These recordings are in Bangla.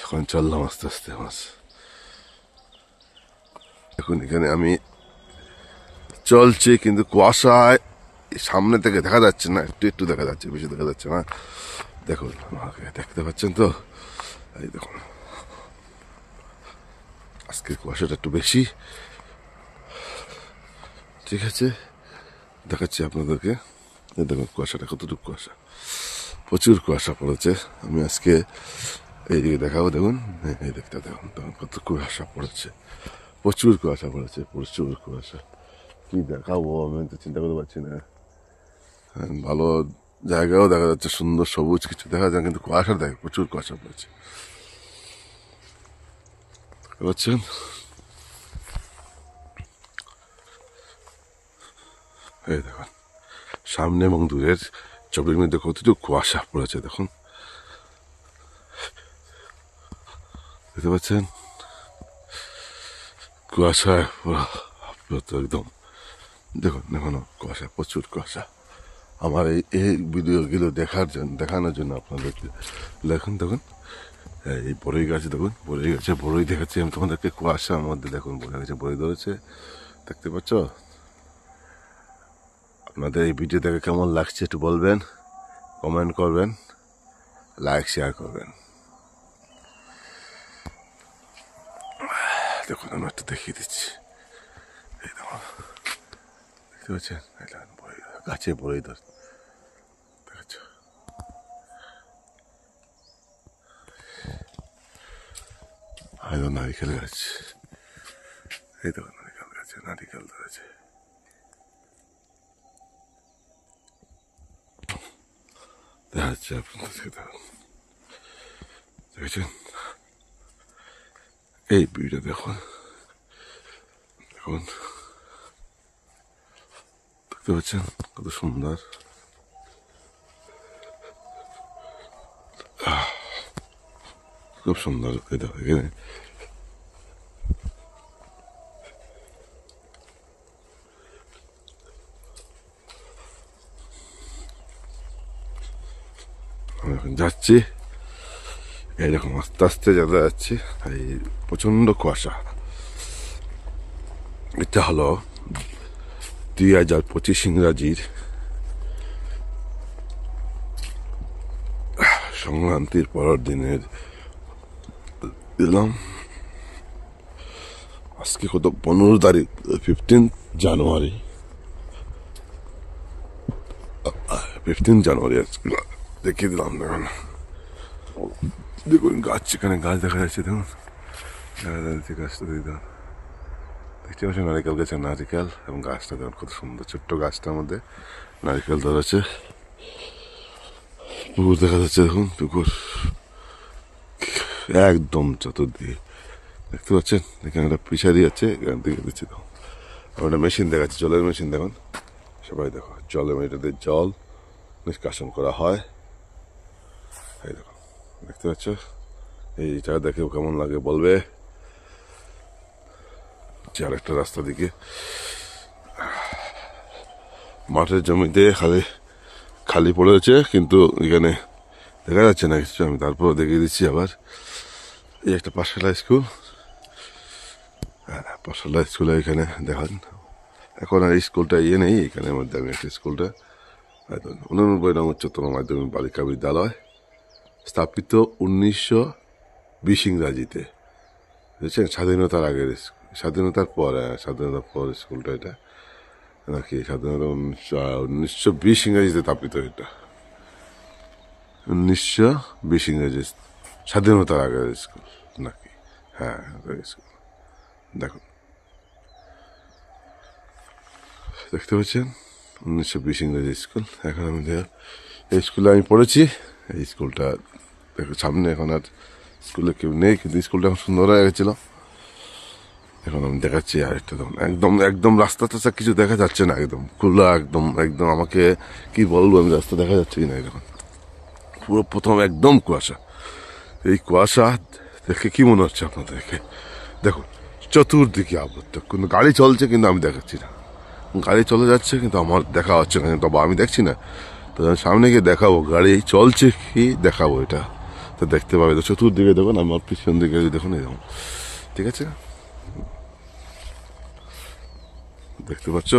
এখন চললাম আস্তে আস্তে মাছ। এখন এখানে আমি চলছি, কিন্তু কুয়াশায় সামনে থেকে দেখা যাচ্ছে না, একটু একটু দেখা যাচ্ছে, বেশি দেখা যাচ্ছে না। দেখুন আমাকে দেখতে পাচ্ছেন তো, এই দেখুন আজকে কুয়াশাটা একটু বেশি। ঠিক আছে, দেখাচ্ছি আপনাদেরকে। এই দেখুন কুয়াশাটা কতটুকু কুয়াশা, প্রচুর কুয়াশা পড়েছে। আমি আজকে এইদিকে দেখাবো, দেখুন এই দিকটা দেখুন, দেখুন কত কুয়াশা পড়েছে, প্রচুর কুয়াশা পড়েছে, প্রচুর কুয়াশা। কি দেখাবো আমি তো চিন্তা করতে পারছি না। ভালো জায়গাও দেখা যাচ্ছে, সুন্দর সবুজ কিছু দেখা যায়, কিন্তু কুয়াশা দেখে প্রচুর কুয়াশা পড়েছে, বুঝছেন? এই দেখুন সামনে এবং দূরের ছবির মধ্যে কতটুকু কুয়াশা পড়েছে, দেখুন দেখতে পাচ্ছেন কুয়াশায় একদম। দেখুন এখনো কুয়াশা, প্রচুর কুয়াশা। আমার এই ভিডিওগুলো দেখানোর জন্য আপনাদেরকে দেখুন, দেখুন এই বড়ই গাছ, দেখুন বড়ই গাছে বড়ই দেখাচ্ছি আমি তোমাদেরকে, কুয়াশার মধ্যে দেখুন বড়ই গাছে বড়ই ধরেছে, দেখতে পাচ্ছ? আপনাদের এই ভিডিও দেখে কেমন লাগছে একটু বলবেন, কমেন্ট করবেন, লাইক শেয়ার করবেন। দেখুন আমি একটু দেখিয়ে দিচ্ছি, এই দেখুন দেখতে পাচ্ছেন, গাছে বড়ই ধর দেখাচ্ছ। নারিকেল গাছ, এই দেখুন নারিকেল গাছে নারিকেল ধরেছে, দেখা যাচ্ছে আপনাদের, দেখেছেন? এই ভিডিও দেখুন, দেখুন দেখতে পাচ্ছেন কত সুন্দর, খুব সুন্দর। এই দেখো এখানে এখন যাচ্ছি, এইরকম আস্তে আস্তে যেতে যাচ্ছি। এই প্রচন্ড কুয়াশা। এটা হলো 2025 ইংরাজির সংক্রান্তির পরের দিনের দিলাম। আজকে কত 15 তারিখ, 15 জানুয়ারি, 15 জানুয়ারি আজকে দেখিয়ে দিলাম। দেখুন দেখুন গাছ, এখানে গাছ দেখা যাচ্ছে, দেখুন দেখা যাচ্ছে গাছটা, দেখুন দেখতে পাচ্ছেন নারিকেল গাছে নারিকেল, এবং গাছটা দেখুন কত সুন্দর, ছোট্ট গাছটার মধ্যে নারিকেল ধরেছে। পুকুর দেখা যাচ্ছে, দেখুন পুকুর একদম চতুর্দিকে দেখতে পাচ্ছেন। এখানে একটা ফিশারি আছে, এখান থেকে দিচ্ছি, দেখুন একটা মেশিন দেখাচ্ছে, জলের মেশিন, দেখুন সবাই দেখো, জলের মেশিনটাতে জল নিষ্কাশন করা হয়, এই দেখো দেখতে পাচ্ছ। এইটা দেখে কেমন লাগে বলবে। আর একটা রাস্তা দিকে মাঠের জমিতে খালি পড়েছে, কিন্তু এখানে দেখা যাচ্ছে না কিছু। আমি তারপর দেখিয়ে দিচ্ছি আবার। এই একটা পাঠশালা স্কুল, পাঠশালা স্কুলে এখানে দেখেন, এখন আর স্কুলটা নেই এখানে মধ্যে। আমি একটা স্কুলটা 89 নং উচ্চতর মাধ্যমিক বালিকা বিদ্যালয়, স্থাপিত 1920 ইংরাজিতে, বুঝছেন? স্বাধীনতার আগের, স্বাধীনতার পর, স্বাধীনতার পর স্কুলটা এটা নাকি, স্বাধীনতা 1920 ইংরাজিতে স্থাপিত, এটা 1920 ইংরাজি, স্বাধীনতার আগের স্কুল নাকি, হ্যাঁ স্কুল। দেখুন দেখতে পাচ্ছেন 1920 ইংরেজি স্কুল। এখন আমি এই স্কুলে আমি পড়েছি, এই স্কুলটা দেখো সামনে। এখন আর স্কুলে কেউ নেই, কিন্তু স্কুলটা এখন সুন্দর হয়ে গেছিল। এখন আমি দেখাচ্ছি আরেকটা, দেখুন একদম একদম রাস্তা টাস্তা কিছু দেখা যাচ্ছে না, একদম খোলা, একদম একদম আমাকে কি বলবো আমি, রাস্তা দেখা যাচ্ছে কিনা। দেখুন পুরো প্রথম একদম কুয়াশা। এই কুয়াশা দেখে কি মনে হচ্ছে আপনাদেরকে? দেখুন চতুর্দিকে আবদ্ধ, কোনো গাড়ি চলছে কিন্তু আমি দেখাচ্ছি না, গাড়ি চলে যাচ্ছে কিন্তু আমার দেখা হচ্ছে না, তবে আমি দেখছি না। তো সামনে গিয়ে দেখাবো গাড়ি চলছে কি, দেখাবো এটা তো দেখতে পাবে। তো চতুর্দিকে দেখুন, আমার পিছন দিকে দেখুন, এই দেখুন, ঠিক আছে, দেখতে পাচ্ছ।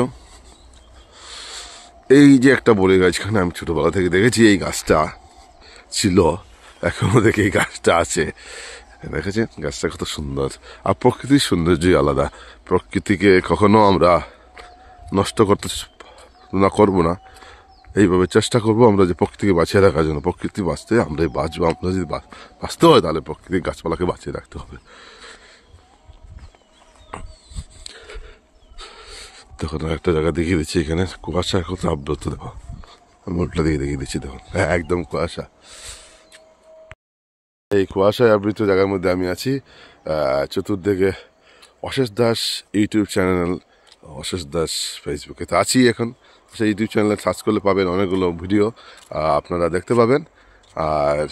এই যে একটা বড়ি গাছ, এখানে আমি ছোটবেলা থেকে দেখেছি এই গাছটা ছিল, এখনো দেখি এই গাছটা আছে, দেখেছেন গাছটা কত সুন্দর। আর প্রকৃতির সৌন্দর্যই আলাদা, প্রকৃতিকে কখনো আমরা নষ্ট করবো না, এইভাবে চেষ্টা করবো আমরা যে প্রকৃতিকে বাঁচিয়ে রাখার জন্য। প্রকৃতি বাঁচতে আমরাই বাঁচবো, আমরা যদি বাঁচতে হয় তাহলে প্রকৃতির গাছপালাকে বাঁচিয়ে রাখতে হবে। দেখুন একটা জায়গা দেখিয়ে দিচ্ছি, এখানে কুয়াশা কত আবৃত, দেখো আমি উল্টা দিকে দেখিয়ে দিচ্ছি, দেখুন একদম কুয়াশা। এই কুয়াশায় আবৃত জায়গার মধ্যে আমি আছি। চতুর্দিকে অশেষ দাস ইউটিউব চ্যানেল, অশেষ দাস ফেসবুকে তো আছি এখন। সেই ইউটিউব চ্যানেলে সার্চ করলে পাবেন অনেকগুলো ভিডিও, আপনারা দেখতে পাবেন। আর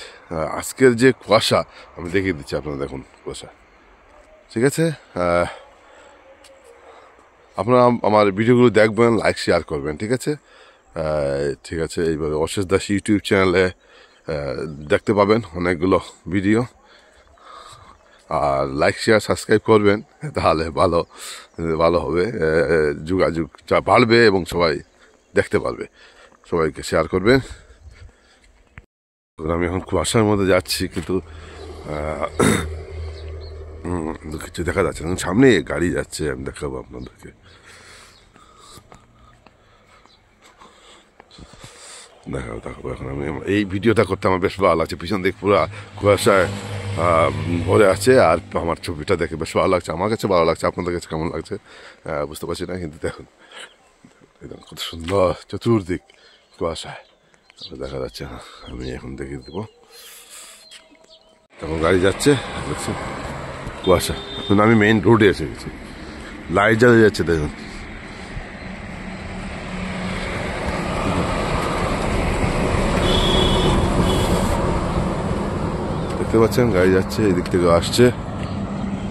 আজকের যে কুয়াশা আমি দেখিয়ে দিচ্ছি, আপনারা দেখুন কুয়াশা, ঠিক আছে। আপনারা আমার ভিডিওগুলো দেখবেন, লাইক শেয়ার করবেন, ঠিক আছে, ঠিক আছে। এইভাবে অশেষ দাস ইউটিউব চ্যানেলে দেখতে পাবেন অনেকগুলো ভিডিও। আর লাইক শেয়ার সাবস্ক্রাইব করবেন, তাহলে ভালো হবে, যোগাযোগটা বাড়বে এবং সবাই দেখতে পারবে। সবাইকে শেয়ার করবেন। আমি এখন কুয়াশার মধ্যে যাচ্ছি, কিন্তু কিছু দেখা যাচ্ছে না। সামনে গাড়ি যাচ্ছে, আমি দেখাবো আপনাদেরকে। দেখাবো এখন। আমি এই ভিডিওটা করতে আমার বেশ ভালো লাগছে, পিছন দিক পুরো কুয়াশায় ভরে আছে, আর আমার ছবিটা দেখে বেশ ভালো লাগছে, আমার কাছে ভালো লাগছে। আপনাদের কাছে কেমন লাগছে বুঝতে পারছি না, কিন্তু দেখুন কত সুন্দর চতুর্দিক কুয়াশায় দেখা যাচ্ছে না। আমি এখন দেখিয়ে দেবো, তখন গাড়ি যাচ্ছে, দেখছেন কুয়াশা। এখন আমি মেইন রোডে এসে গেছি, লাইট জ্বালিয়ে যাচ্ছে, দেখুন দেখতে পাচ্ছেন, গাড়ি যাচ্ছে, এদিক থেকে আসছে,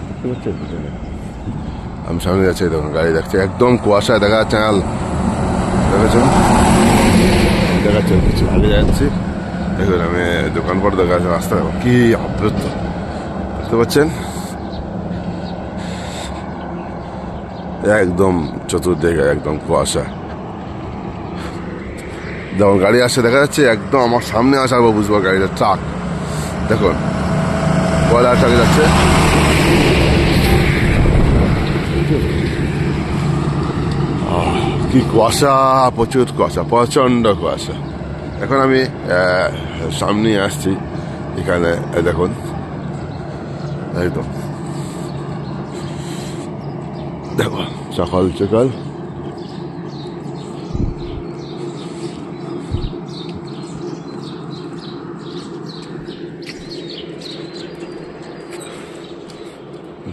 দেখতে পাচ্ছেন, আমি সামনে যাচ্ছি, দেখুন গাড়ি যাচ্ছে, একদম কুয়াশায় দেখা যাচ্ছে, দেখেছেন, দেখাচ্ছেন কিছু আগে যাচ্ছি, দেখুন আমি দোকানপাট দেখা যাচ্ছে, রাস্তা কি আবৃত, দেখতে পাচ্ছেন, একদম চতুর্দিকে একদম কুয়াশা। যখন গাড়ি আসছে দেখা যাচ্ছে, একদম আমার সামনে আসার পর বুঝবো গাড়িটা ট্রাক, দেখুন কয়লা ট্রাকে যাচ্ছে, কি কুয়াশা, প্রচুর কুয়াশা, প্রচন্ড কুয়াশা। এখন আমি সামনে আসছি, এখানে দেখুন একদম দেখো সকাল সকাল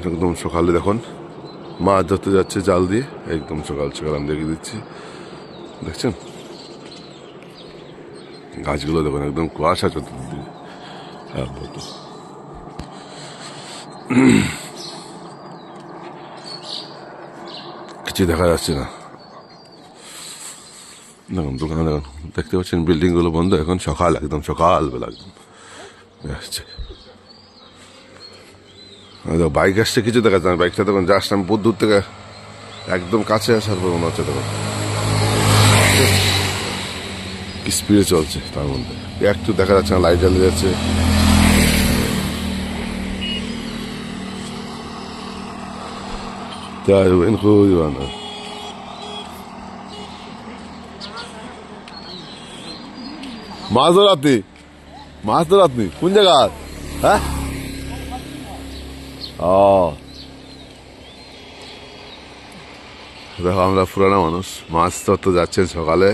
একদম সকালে দেখুন মাছ ধরতে যাচ্ছে জাল দিয়ে, একদম সকাল সকাল আমি দেখিয়ে দিচ্ছি, দেখছেন গাছগুলো দেখুন, একদম কুয়াশা চতুর্দিকে, কিছু দেখা যাচ্ছে না। দেখুন দোকানে দেখুন, দেখতে পাচ্ছেন বিল্ডিং গুলো বন্ধ, এখন সকাল, একদম সকালবেলা একদম আসছে। বাইক আসছে, কিছু দেখা যাচ্ছে না, বাইকটা দেখুন জাস্ট আমি বহুত দূর থেকে একদম কাছে আসার পর মনে হচ্ছে দেখুন কি স্পিডে চলছে, তার মধ্যে একটু দেখা যাচ্ছে না, লাইট জ্বালিয়ে যাচ্ছে। তাই খুবই ভালো। মাছ ধরাতনি, মাছ ধরাতনি কোন জায়গা? হ্যাঁ, ও দেখো আমরা পুরানো মানুষ, মাছ ধরতে যাচ্ছেন সকালে,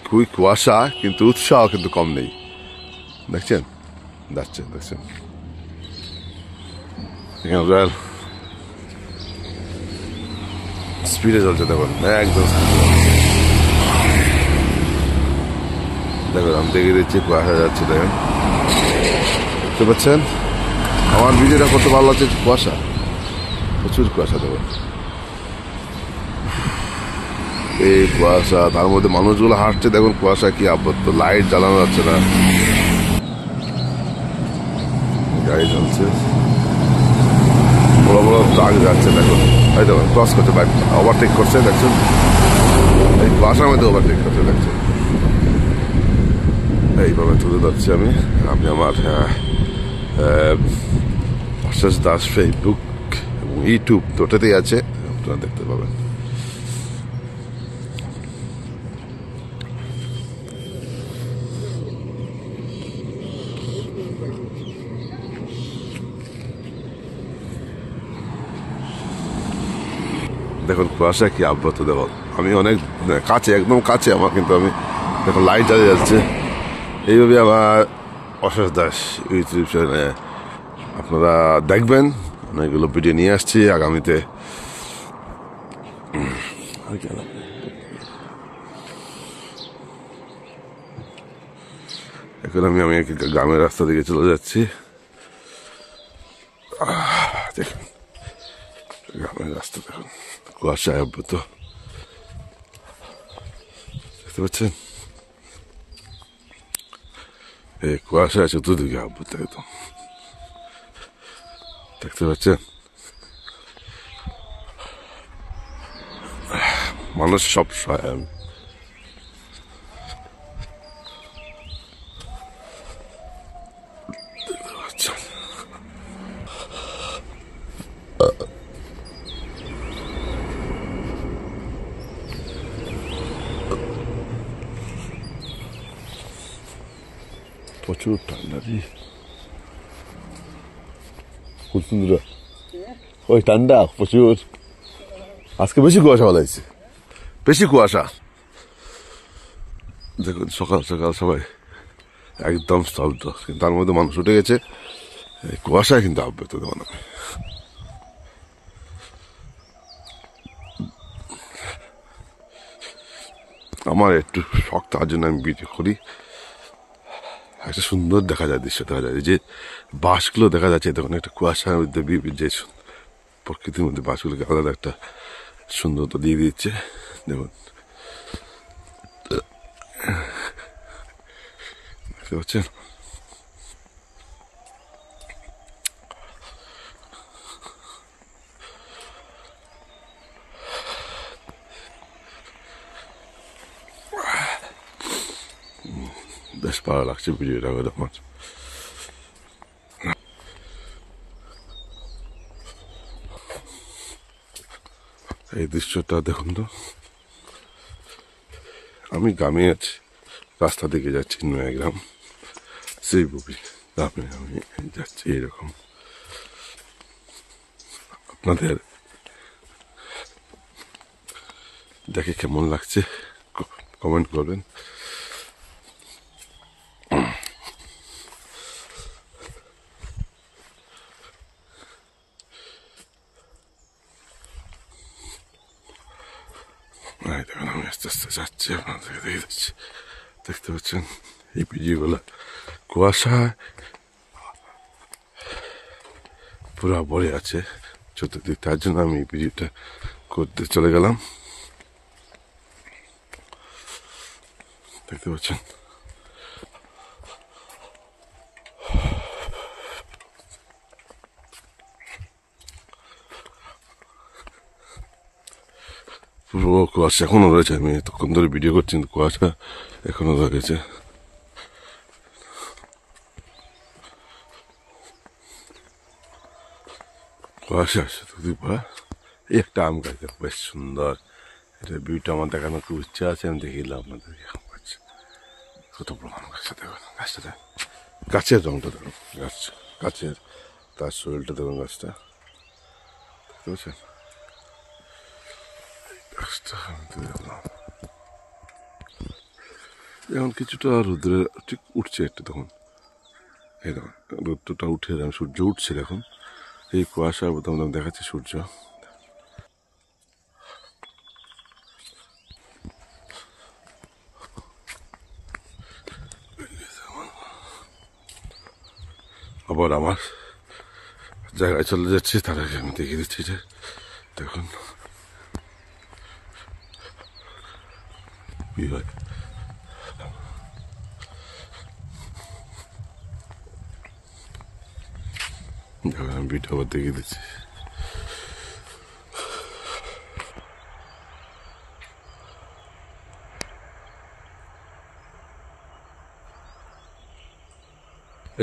খুবই কুয়াশা কিন্তু উৎসাহ কিন্তু কম নেই, দেখছেন যাচ্ছেন, দেখছেন স্পিডে চলছে, দেখুন একদম দেখুন আমি দেখিয়ে দিচ্ছি, কুয়াশা যাচ্ছে, দেখেন দেখতে পাচ্ছেন। আমার ভিডিওটা করতে ভালো লাগছে, কুয়াশা, প্রচুর কুয়াশা, দেখুন এই কুয়াশা, তার মধ্যে মানুষগুলো হাঁটছে, দেখুন কুয়াশা কি আবদ্ধ, লাইট জ্বালানো যাচ্ছে না, গাড়ি চলছে, বড় বড় ট্রাক যাচ্ছে। দেখুন এই দেখুন ক্রস করছে, বাইক ওভারটেক করছে, দেখছেন এই বাসার মধ্যে ওভারটেক করছে, দেখছেন। এইভাবে তুলে ধরছি আমি আমার অশেষ দাস ফেসবুক এবং ইউটিউব দুটোতেই আছে, আপনারা দেখতে পাবেন। দেখুন কুয়াশা কি আব্রত, দেখুন আমি অনেক কাছে, একদম কাছে আমার, কিন্তু আমি দেখুন লাইট জ্বালিয়ে যাচ্ছে। এইভাবে আমার অশেষ দাস ইউটিউব চ্যানেলে আপনারা দেখবেন, অনেকগুলো ভিডিও নিয়ে আসছি আগামীতে। এখন আমি গ্রামের রাস্তা দিকে চলে যাচ্ছি। দেখুন গ্রামের রাস্তা, দেখুন কুয়াশায় আবৃত, দেখতে পাচ্ছেন এই কুয়াশায় চতুর্দিকে আবৃত, একদম দেখতে পাচ্ছেন। মানুষ সব সহায়, প্রচুর ঠান্ডা জি, খুব সুন্দর ওই ঠান্ডা প্রচুর। আজকে বেশি কুয়াশা বলাইছে, বেশি কুয়াশা। দেখুন সকাল সকাল সবাই একদম স্তব্ধ, কিন্তু তার মধ্যে মানুষ উঠে গেছে। এই কুয়াশায় কিন্তু আবৃত, দেখুন আমি আমার একটু শখ, তার জন্য আমি ভিডিও করি। একটা সুন্দর দেখা যায়, দৃশ্য দেখা যায়, যে বাসগুলো দেখা যাচ্ছে, দেখুন একটা কুয়াশার মধ্যে যে প্রকৃতির মধ্যে বাসগুলোকে আলাদা একটা সুন্দরতা দিয়ে দিচ্ছে। দেখুন দেখতে পাচ্ছেন, বেশ ভালো লাগছে ভিডিওটা আমার। এই দৃশ্যটা দেখুন তো, আমি গ্রামে আছি, রাস্তা দিকে যাচ্ছি নয়াগ্রাম, সেই বুবি গ্রামে আমি যাচ্ছি এরকম। আপনাদের দেখে কেমন লাগছে কমেন্ট করবেন। দেখুন আমি আস্তে আস্তে যাচ্ছি, আপনাদেরকে দেখে যাচ্ছি, দেখতে পাচ্ছেন এই ভিডিওগুলো কুয়াশায় পুরা ভরে আছে চতুর্দিক, তার জন্য আমি এই ভিডিওটা করতে চলে গেলাম। দেখতে পাচ্ছেন পুরো কুয়াশা এখনো রয়েছে, আমি তখন ধরে ভিডিও করছি, কিন্তু কুয়াশা এখনো রয়েছে। কুয়াশা চতুর্দিক ভরা। এই একটা আম গাছ দেখো, বেশ সুন্দর, এটা ভিউটা আমার দেখানোর খুব ইচ্ছা আছে, আমি দেখিলাম আপনাদেরকে। আম গাছ কত বড় আম গাছটা দেখুন, গাছটা গাছের রংটা দেখুন, গাছের তার শরীরটা দেখুন, গাছটা দেখতে পাচ্ছেন, গাছটা দেখলাম। এখন কিছুটা রোদ্রে ঠিক উঠছে একটু, তখন এই দেখুন রোদ্রটা উঠে, সূর্য উঠছে দেখুন, এই কুয়াশার মধ্যে আমি দেখাচ্ছি সূর্য। আবার আমার জায়গায় চলে যাচ্ছে, তার আগে আমি দেখিয়ে দিচ্ছি যে দেখুন কি হয়। দেখো আমি ভিডিও আবার দেখিয়ে দিচ্ছি।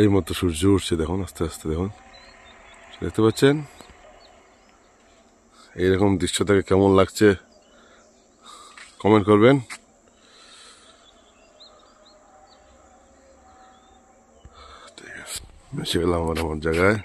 এই মতো সূর্য উঠছে দেখুন, আস্তে আস্তে দেখুন, দেখতে পাচ্ছেন? এইরকম দৃশ্য থেকে কেমন লাগছে কমেন্ট করবেন। ঠিক আছে, এসে গেলাম আমার জায়গায়।